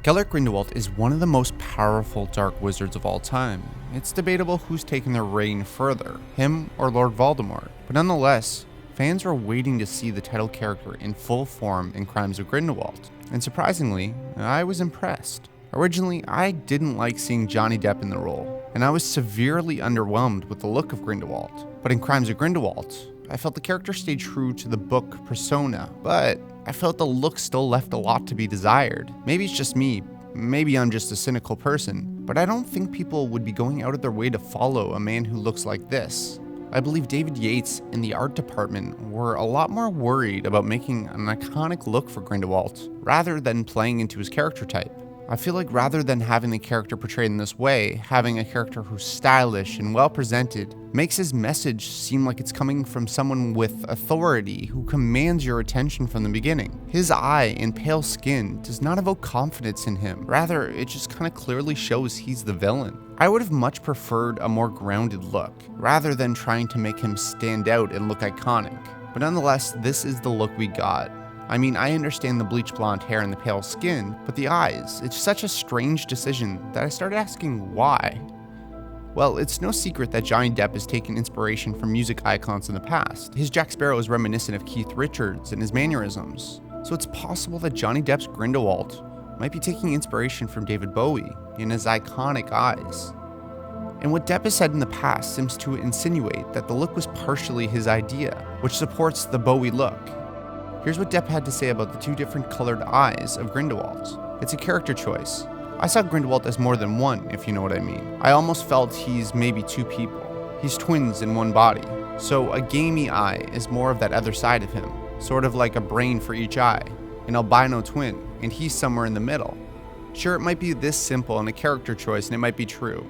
Gellert Grindelwald is one of the most powerful dark wizards of all time. It's debatable who's taken their reign further, him or Lord Voldemort, but nonetheless, fans were waiting to see the title character in full form in Crimes of Grindelwald, and surprisingly, I was impressed. Originally, I didn't like seeing Johnny Depp in the role, and I was severely underwhelmed with the look of Grindelwald. But in Crimes of Grindelwald, I felt the character stayed true to the book persona, but I felt the look still left a lot to be desired. Maybe it's just me, maybe I'm just a cynical person, but I don't think people would be going out of their way to follow a man who looks like this. I believe David Yates and the art department were a lot more worried about making an iconic look for Grindelwald, rather than playing into his character type. I feel like rather than having the character portrayed in this way, having a character who's stylish and well presented makes his message seem like it's coming from someone with authority who commands your attention from the beginning. His eye and pale skin does not evoke confidence in him, rather it just kind of clearly shows he's the villain. I would have much preferred a more grounded look, rather than trying to make him stand out and look iconic. But nonetheless, this is the look we got. I mean, I understand the bleach blonde hair and the pale skin, but the eyes, it's such a strange decision that I started asking why. Well, it's no secret that Johnny Depp has taken inspiration from music icons in the past. His Jack Sparrow is reminiscent of Keith Richards and his mannerisms, so it's possible that Johnny Depp's Grindelwald might be taking inspiration from David Bowie in his iconic eyes. And what Depp has said in the past seems to insinuate that the look was partially his idea, which supports the Bowie look. Here's what Depp had to say about the two different colored eyes of Grindelwald. It's a character choice. I saw Grindelwald as more than one, if you know what I mean. I almost felt he's maybe two people. He's twins in one body. So a gamey eye is more of that other side of him, sort of like a brain for each eye, an albino twin, and he's somewhere in the middle. Sure, it might be this simple and a character choice, and it might be true,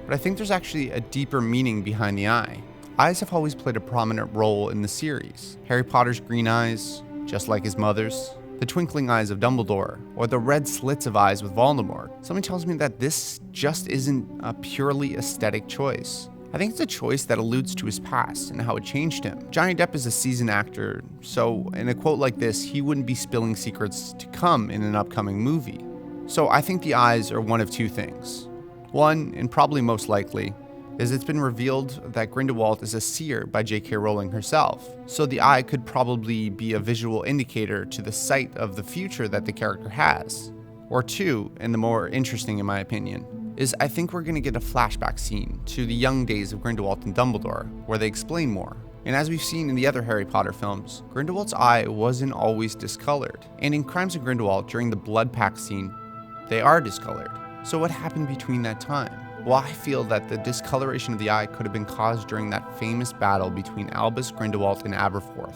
but I think there's actually a deeper meaning behind the eye. Eyes have always played a prominent role in the series. Harry Potter's green eyes, just like his mother's, the twinkling eyes of Dumbledore, or the red slits of eyes with Voldemort. Something tells me that this just isn't a purely aesthetic choice. I think it's a choice that alludes to his past and how it changed him. Johnny Depp is a seasoned actor, so in a quote like this, he wouldn't be spilling secrets to come in an upcoming movie. So I think the eyes are one of two things. One, and probably most likely, is it's been revealed that Grindelwald is a seer by J.K. Rowling herself, so the eye could probably be a visual indicator to the sight of the future that the character has. Or two, and the more interesting in my opinion, is I think we're going to get a flashback scene to the young days of Grindelwald and Dumbledore, where they explain more. And as we've seen in the other Harry Potter films, Grindelwald's eye wasn't always discolored, and in Crimes of Grindelwald during the blood pact scene, they are discolored. So what happened between that time? Well, I feel that the discoloration of the eye could have been caused during that famous battle between Albus Grindelwald and Aberforth.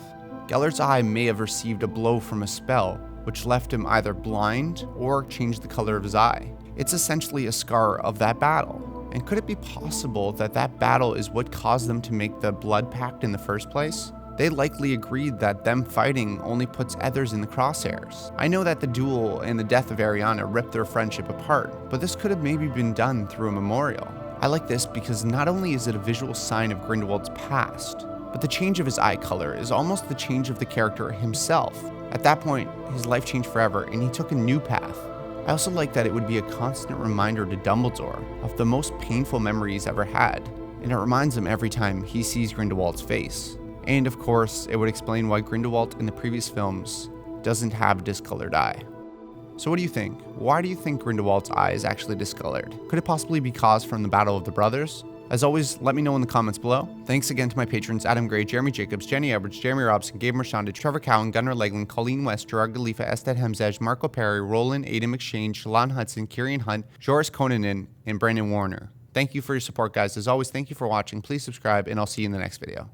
Gellert's eye may have received a blow from a spell, which left him either blind or changed the color of his eye. It's essentially a scar of that battle. And could it be possible that that battle is what caused them to make the blood pact in the first place? They likely agreed that them fighting only puts others in the crosshairs. I know that the duel and the death of Ariana ripped their friendship apart, but this could have maybe been done through a memorial. I like this because not only is it a visual sign of Grindelwald's past, but the change of his eye color is almost the change of the character himself. At that point, his life changed forever and he took a new path. I also like that it would be a constant reminder to Dumbledore of the most painful memory he's ever had, and it reminds him every time he sees Grindelwald's face. And of course, it would explain why Grindelwald in the previous films doesn't have a discolored eye. So what do you think? Why do you think Grindelwald's eye is actually discolored? Could it possibly be caused from the Battle of the Brothers? As always, let me know in the comments below. Thanks again to my patrons Adam Gray, Jeremy Jacobs, Jenny Edwards, Jeremy Robson, Gabe Marchanda, Trevor Cowan, Gunnar Legland, Colleen West, Gerard Galifa, Ested Hemzej, Marco Perry, Roland, Aiden McShane, Shalon Hudson, Kieran Hunt, Joris Konanen, and Brandon Warner. Thank you for your support, guys. As always, thank you for watching. Please subscribe, and I'll see you in the next video.